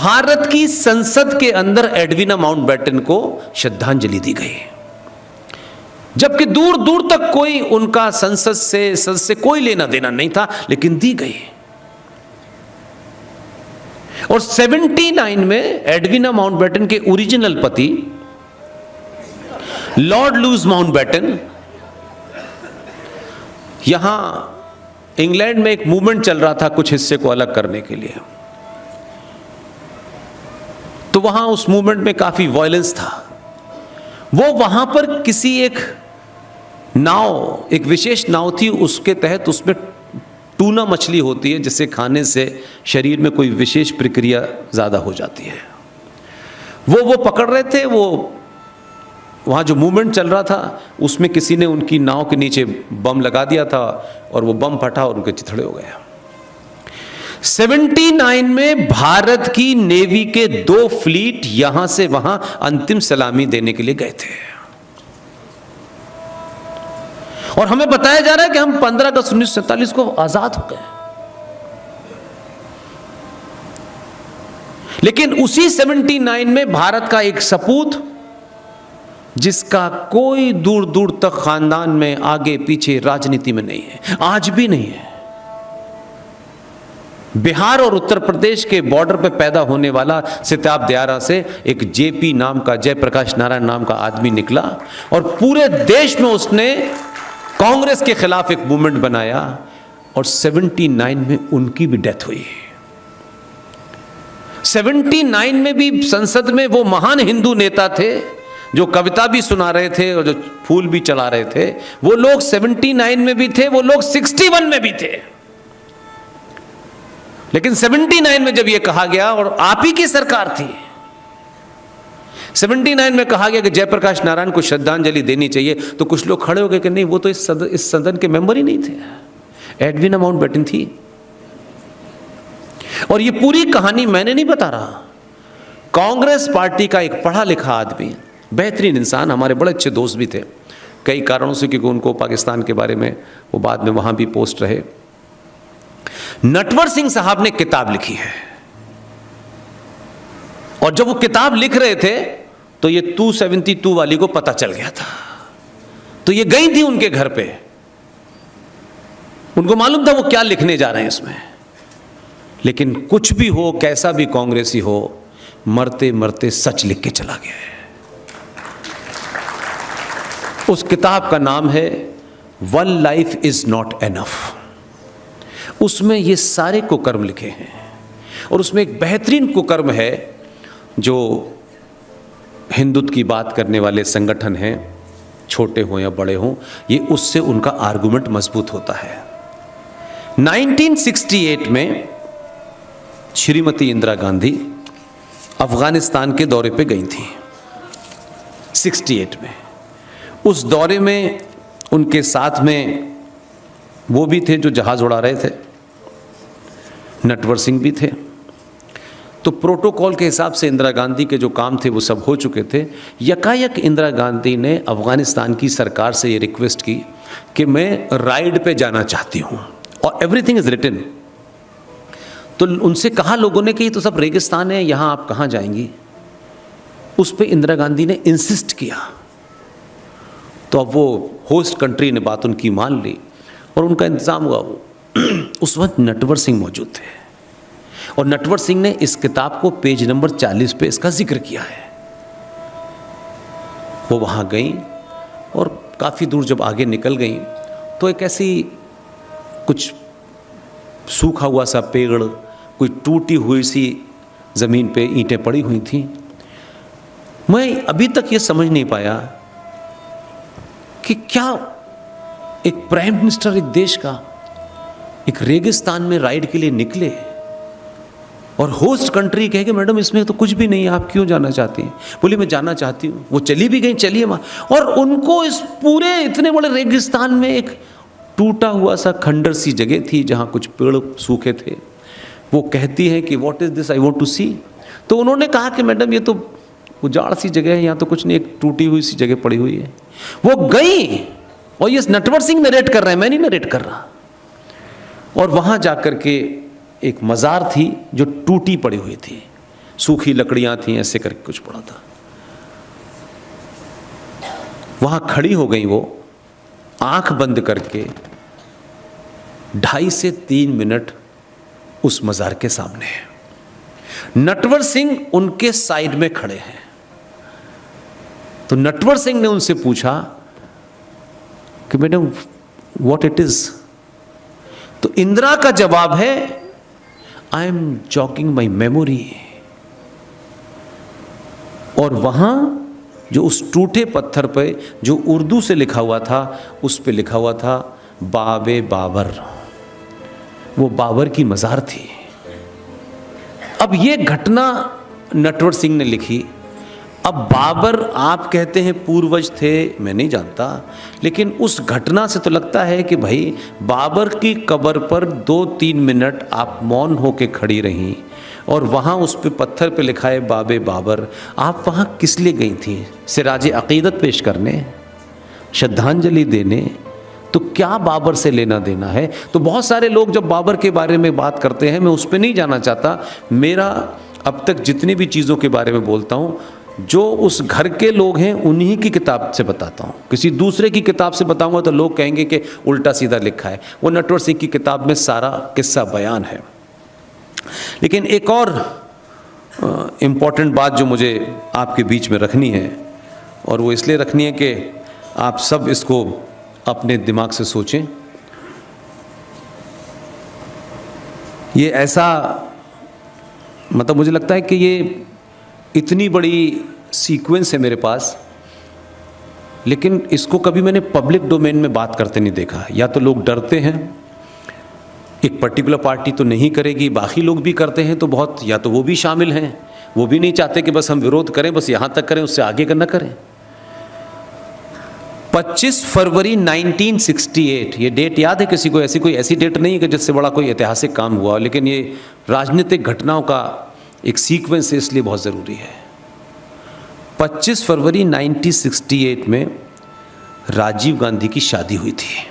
भारत की संसद के अंदर एडविना माउंटबेटन को श्रद्धांजलि दी गई, जबकि दूर दूर तक कोई उनका संसद से कोई लेना देना नहीं था, लेकिन दी गई। और 79 में एडविना माउंटबेटन के ओरिजिनल पति लॉर्ड लुईस माउंटबेटन, यहां इंग्लैंड में एक मूवमेंट चल रहा था कुछ हिस्से को अलग करने के लिए, तो वहां उस मूवमेंट में काफी वायलेंस था। वो वहां पर किसी एक नाव, एक विशेष नाव थी, उसके तहत उसमें टूना मछली होती है जिसे खाने से शरीर में कोई विशेष प्रक्रिया ज़्यादा हो जाती है। वो पकड़ रहे थे, वो वहाँ जो मूवमेंट चल रहा था उसमें किसी ने उनकी नाव के नीचे बम लगा दिया था और वो बम फटा और उनके चिथड़े हो गया। 79 में भारत की नेवी के 2 फ्लीट यहां से वहां अंतिम सलामी देने के लिए गए थे, और हमें बताया जा रहा है कि हम 15 अगस्त 1947 को आजाद हो गए। लेकिन उसी 79 में भारत का एक सपूत, जिसका कोई दूर दूर तक खानदान में आगे पीछे राजनीति में नहीं है, आज भी नहीं है, बिहार और उत्तर प्रदेश के बॉर्डर पे पैदा होने वाला सिताब दियारा से एक जेपी नाम का, जयप्रकाश नारायण नाम का आदमी निकला, और पूरे देश में उसने कांग्रेस के खिलाफ एक मूवमेंट बनाया, और 79 में उनकी भी डेथ हुई। 79 में भी संसद में वो महान हिंदू नेता थे जो कविता भी सुना रहे थे और जो फूल भी चला रहे थे, वो लोग 79 में भी थे, वो लोग 61 में भी थे। लेकिन 79 में जब ये कहा गया, और आप ही की सरकार थी, 79 में कहा गया कि जयप्रकाश नारायण को श्रद्धांजलि देनी चाहिए, तो कुछ लोग खड़े हो गए कि नहीं, वो तो इस सदन के मेंबर ही नहीं थे, एडविना माउंटबेटन थी। और ये पूरी कहानी मैंने नहीं बता रहा, कांग्रेस पार्टी का एक पढ़ा लिखा आदमी, बेहतरीन इंसान, हमारे बड़े अच्छे दोस्त भी थे कई कारणों से, क्योंकि उनको पाकिस्तान के बारे में वो बाद में वहां भी पोस्ट रहे, नटवर सिंह साहब ने किताब लिखी है। और जब वो किताब लिख रहे थे तो ये 272 वाली को पता चल गया था, तो ये गई थी उनके घर पे, उनको मालूम था वो क्या लिखने जा रहे हैं इसमें। लेकिन कुछ भी हो, कैसा भी कांग्रेसी हो, मरते मरते सच लिख के चला गया है। उस किताब का नाम है one life is not enough. उसमें ये सारे कुकर्म लिखे हैं, और उसमें एक बेहतरीन कुकर्म है जो हिंदुत्व की बात करने वाले संगठन हैं, छोटे हों या बड़े हों, ये उससे उनका आर्गुमेंट मजबूत होता है। 1968 में श्रीमती इंदिरा गांधी अफगानिस्तान के दौरे पे गई थी, 68 में। उस दौरे में उनके साथ में वो भी थे जो जहाज उड़ा रहे थे, नटवर सिंह भी थे। तो प्रोटोकॉल के हिसाब से इंदिरा गांधी के जो काम थे वो सब हो चुके थे। यकायक इंदिरा गांधी ने अफगानिस्तान की सरकार से ये रिक्वेस्ट की कि मैं राइड पे जाना चाहती हूँ, और एवरीथिंग इज रिटन। तो उनसे कहा लोगों ने कि ये तो सब रेगिस्तान है, यहाँ आप कहाँ जाएंगी। उस पर इंदिरा गांधी ने इंसिस्ट किया, तो अब वो होस्ट कंट्री ने बात उनकी मान ली और उनका इंतज़ाम हुआ। वो उस वक्त नटवर सिंह मौजूद थे, और नटवर सिंह ने इस किताब को पेज नंबर 40 पे इसका जिक्र किया है। वो वहाँ गई, और काफ़ी दूर जब आगे निकल गई तो एक ऐसी कुछ सूखा हुआ सा पेड़, कोई टूटी हुई सी ज़मीन पे ईंटें पड़ी हुई थी। मैं अभी तक ये समझ नहीं पाया कि क्या एक प्राइम मिनिस्टर एक देश का एक रेगिस्तान में राइड के लिए निकले, और होस्ट कंट्री कहे कि मैडम इसमें तो कुछ भी नहीं है, आप क्यों जाना चाहती हैं। बोली मैं जाना चाहती हूँ। वो चली भी गई, चलिए वहाँ। और उनको इस पूरे इतने बड़े रेगिस्तान में एक टूटा हुआ सा खंडर सी जगह थी जहाँ कुछ पेड़ सूखे थे। वो कहती है कि what is this, I want to see. तो उन्होंने कहा कि मैडम ये तो उजाड़ सी जगह है, यहाँ तो कुछ नहीं, एक टूटी हुई सी जगह पड़ी हुई है। वो गई, और ये नटवर सिंह नरेट कर रहे हैं, मैं नहीं नरेट कर रहा। और वहाँ जा कर के एक मज़ार थी जो टूटी पड़ी हुई थी, सूखी लकड़ियाँ थीं, ऐसे करके कुछ पड़ा था। वहाँ खड़ी हो गई वो, आंख बंद करके 2.5 से 3 मिनट उस मज़ार के सामने है। नटवर सिंह उनके साइड में खड़े हैं। तो नटवर सिंह ने उनसे पूछा कि मैडम व्हाट इट इज। तो इंदिरा का जवाब है, I am jogging my memory. और वहां जो उस टूटे पत्थर पे जो उर्दू से लिखा हुआ था, उस पे लिखा हुआ था बाबे बाबर। वो बाबर की मज़ार थी। अब ये घटना नटवर सिंह ने लिखी। अब बाबर आप कहते हैं पूर्वज थे, मैं नहीं जानता, लेकिन उस घटना से तो लगता है कि भाई बाबर की कब्र पर 2-3 मिनट आप मौन होकर खड़ी रहीं और वहाँ उस पे पत्थर पे लिखा है बाबे बाबर। आप वहाँ किस लिए गई थी? सिराज अक़ीदत पेश करने, श्रद्धांजलि देने? तो क्या बाबर से लेना देना है? तो बहुत सारे लोग जब बाबर के बारे में बात करते हैं, मैं उस पर नहीं जाना चाहता। मेरा अब तक जितनी भी चीज़ों के बारे में बोलता हूँ, जो उस घर के लोग हैं उन्हीं की किताब से बताता हूँ। किसी दूसरे की किताब से बताऊँगा तो लोग कहेंगे कि उल्टा सीधा लिखा है। वो नटवर सिंह की किताब में सारा किस्सा बयान है। लेकिन एक और इम्पॉर्टेंट बात जो मुझे आपके बीच में रखनी है, और वो इसलिए रखनी है कि आप सब इसको अपने दिमाग से सोचें। ये ऐसा, मतलब मुझे लगता है कि ये इतनी बड़ी सीक्वेंस है मेरे पास, लेकिन इसको कभी मैंने पब्लिक डोमेन में बात करते नहीं देखा। या तो लोग डरते हैं, एक पर्टिकुलर पार्टी तो नहीं करेगी, बाकी लोग भी करते हैं तो बहुत, या तो वो भी शामिल हैं, वो भी नहीं चाहते कि बस हम विरोध करें, बस यहाँ तक करें, उससे आगे न करें। 25 फरवरी 1968, ये डेट याद है किसी को? ऐसी डेट नहीं है कि जिससे बड़ा कोई ऐतिहासिक काम हुआ, लेकिन ये राजनीतिक घटनाओं का एक सीक्वेंस है, इसलिए बहुत ज़रूरी है। 25 फरवरी 1968 में राजीव गांधी की शादी हुई थी।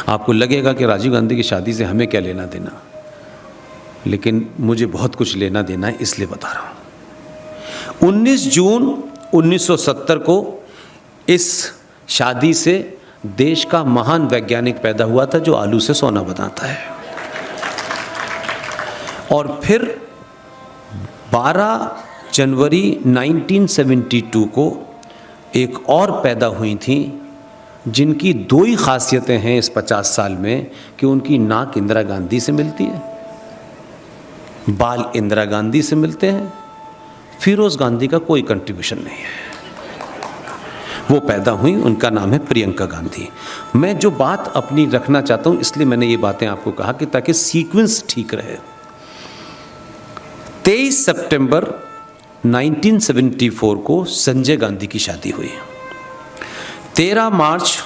आपको लगेगा कि राजीव गांधी की शादी से हमें क्या लेना देना, लेकिन मुझे बहुत कुछ लेना देना है, इसलिए बता रहा हूँ। 19 जून 1970 को इस शादी से देश का महान वैज्ञानिक पैदा हुआ था जो आलू से सोना बनाता है। और फिर 12 जनवरी 1972 को एक और पैदा हुई थी, जिनकी 2 ही खासियतें हैं इस 50 साल में, कि उनकी नाक इंदिरा गांधी से मिलती है, बाल इंदिरा गांधी से मिलते हैं, फिरोज गांधी का कोई कंट्रीब्यूशन नहीं है। वो पैदा हुई, उनका नाम है प्रियंका गांधी। मैं जो बात अपनी रखना चाहता हूँ, इसलिए मैंने ये बातें आपको कहा कि ताकि सीक्वेंस ठीक रहे। 23 सितंबर 1974 को संजय गांधी की शादी हुई। 13 मार्च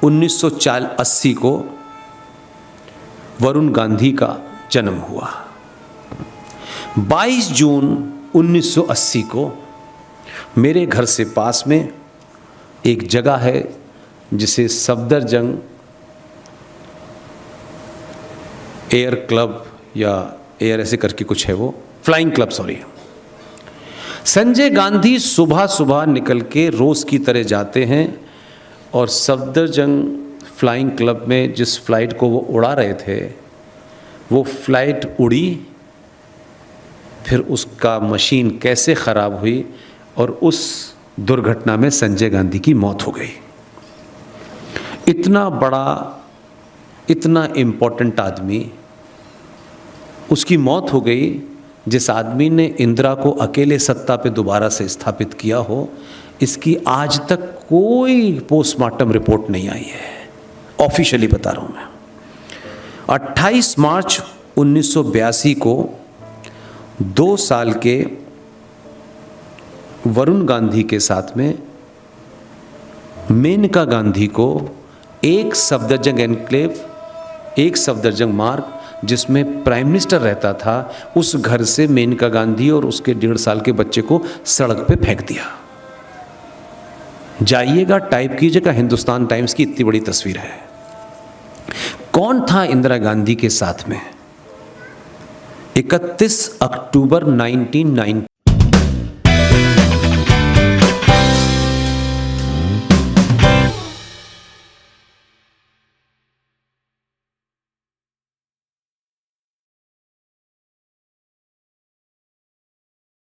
1980 को वरुण गांधी का जन्म हुआ। 22 जून 1980 को मेरे घर से पास में एक जगह है जिसे सफदरजंग एयर क्लब या एयर ऐसे करके कुछ है, वो flying club, sorry. Sanjay Gandhi सुबह सुबह निकल के रोज़ की तरह जाते हैं और सफदरजंग फ्लाइंग क्लब में जिस फ्लाइट को वो उड़ा रहे थे, वो फ्लाइट उड़ी, फिर उसका मशीन कैसे ख़राब हुई और उस दुर्घटना में संजय गांधी की मौत हो गई। इतना बड़ा, इतना इम्पोर्टेंट आदमी, उसकी मौत हो गई जिस आदमी ने इंदिरा को अकेले सत्ता पे दोबारा से स्थापित किया हो। इसकी आज तक कोई पोस्टमार्टम रिपोर्ट नहीं आई है, ऑफिशियली बता रहा हूँ मैं। 28 मार्च 1982 को 2 साल के वरुण गांधी के साथ में मेनका गांधी को एक सफदरजंग एनक्लेव, एक सफदरजंग मार्ग जिसमें प्राइम मिनिस्टर रहता था, उस घर से मेनका गांधी और उसके 1.5 साल के बच्चे को सड़क पे फेंक दिया। जाइएगा, टाइप कीजिएगा, हिंदुस्तान टाइम्स की इतनी बड़ी तस्वीर है। कौन था इंदिरा गांधी के साथ में? 31 अक्टूबर 1990